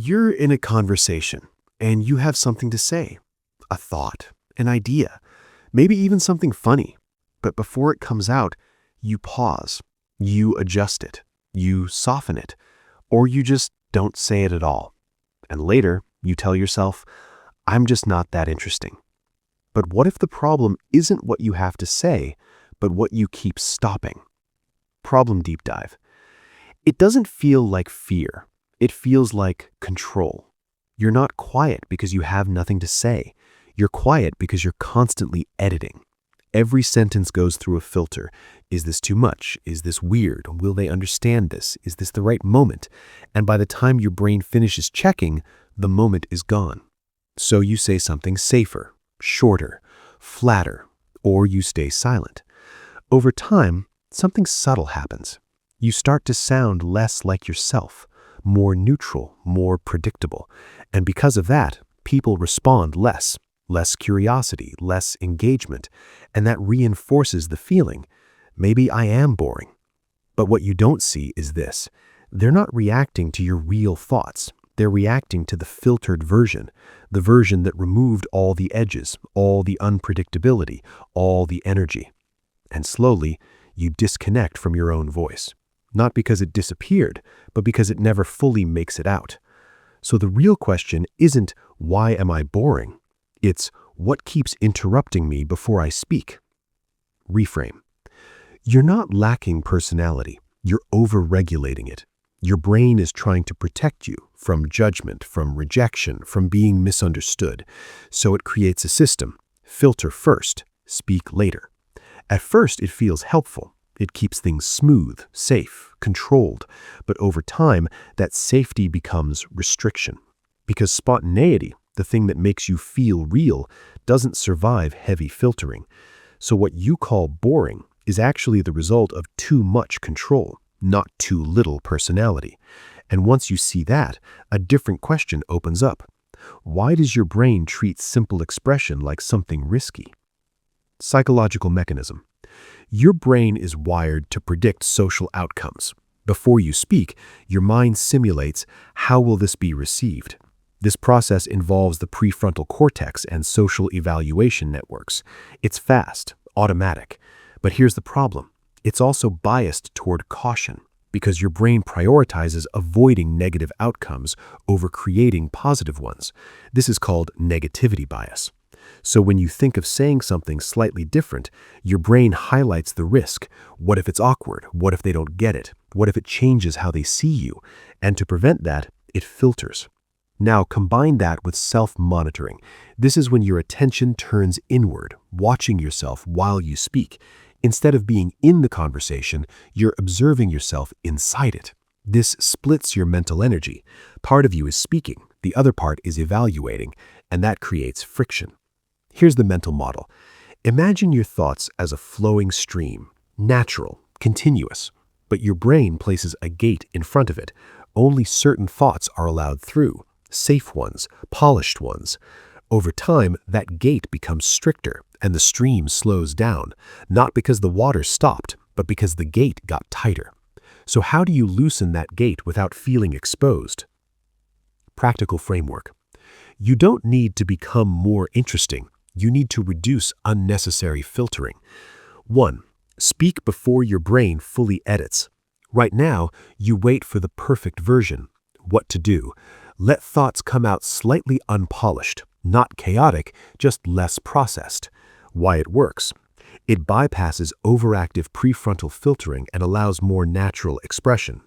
You're in a conversation and you have something to say, a thought, an idea, maybe even something funny. But before it comes out, you pause, you adjust it, you soften it, or you just don't say it at all. And later, you tell yourself, I'm just not that interesting. But what if the problem isn't what you have to say, but what you keep stopping? Problem deep dive. It doesn't feel like fear. It feels like control. You're not quiet because you have nothing to say. You're quiet because you're constantly editing. Every sentence goes through a filter. Is this too much? Is this weird? Will they understand this? Is this the right moment? And by the time your brain finishes checking, the moment is gone. So you say something safer, shorter, flatter, or you stay silent. Over time, something subtle happens. You start to sound less like yourself, more neutral, more predictable. And because of that, people respond less curiosity, less engagement. And that reinforces the feeling, maybe I am boring. But what you don't see is this. They're not reacting to your real thoughts. They're reacting to the filtered version, the version that removed all the edges, all the unpredictability, all the energy. And slowly, you disconnect from your own voice. Not because it disappeared, but because it never fully makes it out. So the real question isn't, why am I boring? It's, what keeps interrupting me before I speak? Reframe. You're not lacking personality. You're over-regulating it. Your brain is trying to protect you from judgment, from rejection, from being misunderstood. So it creates a system. Filter first, speak later. At first, it feels helpful. It keeps things smooth, safe, controlled. But over time, that safety becomes restriction. Because spontaneity, the thing that makes you feel real, doesn't survive heavy filtering. So what you call boring is actually the result of too much control, not too little personality. And once you see that, a different question opens up. Why does your brain treat simple expression like something risky? Psychological mechanism. Your brain is wired to predict social outcomes. Before you speak, your mind simulates, how will this be received? This process involves the prefrontal cortex and social evaluation networks. It's fast, automatic. But here's the problem. It's also biased toward caution because your brain prioritizes avoiding negative outcomes over creating positive ones. This is called negativity bias. So when you think of saying something slightly different, your brain highlights the risk. What if it's awkward? What if they don't get it? What if it changes how they see you? And to prevent that, it filters. Now combine that with self-monitoring. This is when your attention turns inward, watching yourself while you speak. Instead of being in the conversation, you're observing yourself inside it. This splits your mental energy. Part of you is speaking, the other part is evaluating, and that creates friction. Here's the mental model. Imagine your thoughts as a flowing stream, natural, continuous, but your brain places a gate in front of it. Only certain thoughts are allowed through, safe ones, polished ones. Over time, that gate becomes stricter and the stream slows down, not because the water stopped, but because the gate got tighter. So how do you loosen that gate without feeling exposed? Practical framework. You don't need to become more interesting. You need to reduce unnecessary filtering. 1. Speak before your brain fully edits. Right now, you wait for the perfect version. What to do? Let thoughts come out slightly unpolished, not chaotic, just less processed. Why it works? It bypasses overactive prefrontal filtering and allows more natural expression.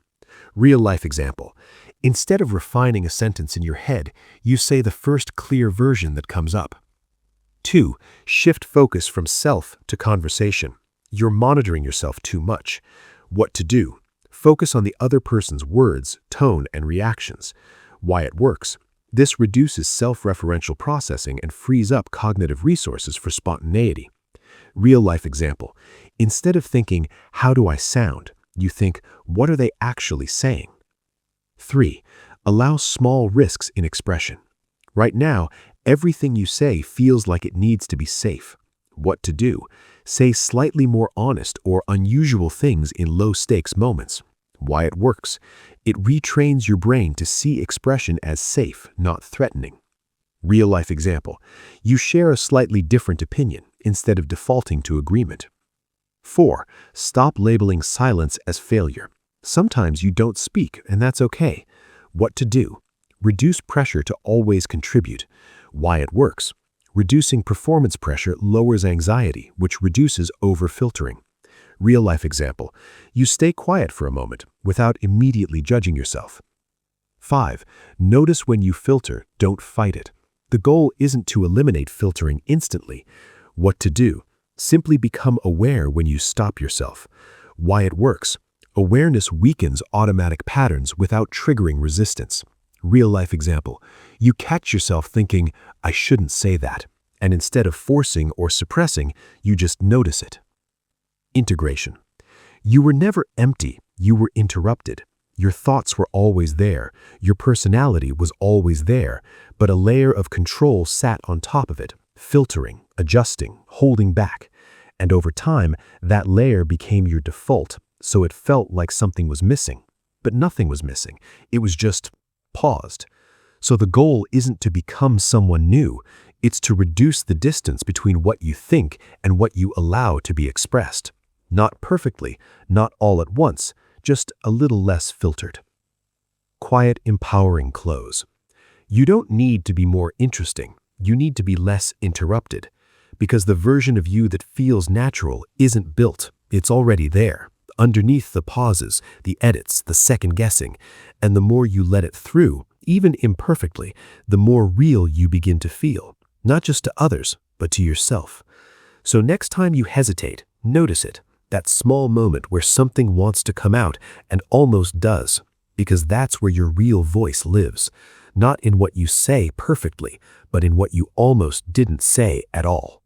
Real-life example. Instead of refining a sentence in your head, you say the first clear version that comes up. 2. Shift focus from self to conversation. You're monitoring yourself too much. What to do? Focus on the other person's words, tone, and reactions. Why it works? This reduces self-referential processing and frees up cognitive resources for spontaneity. Real-life example. Instead of thinking, how do I sound? You think, what are they actually saying? 3. Allow small risks in expression. Right now, everything you say feels like it needs to be safe. What to do? Say slightly more honest or unusual things in low-stakes moments. Why it works? It retrains your brain to see expression as safe, not threatening. Real-life example. You share a slightly different opinion instead of defaulting to agreement. 4. Stop labeling silence as failure. Sometimes you don't speak, and that's okay. What to do? Reduce pressure to always contribute. Why it works. Reducing performance pressure lowers anxiety, which reduces over-filtering. Real-life example. You stay quiet for a moment without immediately judging yourself. 5. Notice when you filter, don't fight it. The goal isn't to eliminate filtering instantly. What to do? Simply become aware when you stop yourself. Why it works. Awareness weakens automatic patterns without triggering resistance. Real-life example. You catch yourself thinking, I shouldn't say that. And instead of forcing or suppressing, you just notice it. Integration. You were never empty, you were interrupted. Your thoughts were always there, your personality was always there, but a layer of control sat on top of it, filtering, adjusting, holding back. And over time, that layer became your default, so it felt like something was missing. But nothing was missing, it was just paused. So the goal isn't to become someone new, it's to reduce the distance between what you think and what you allow to be expressed. Not perfectly, not all at once, just a little less filtered. Quiet, empowering close. You don't need to be more interesting, you need to be less interrupted. Because the version of you that feels natural isn't built, it's already there, underneath the pauses, the edits, the second guessing. And the more you let it through, even imperfectly, the more real you begin to feel, not just to others, but to yourself. So next time you hesitate, notice it. That small moment where something wants to come out and almost does, because that's where your real voice lives, not in what you say perfectly, but in what you almost didn't say at all.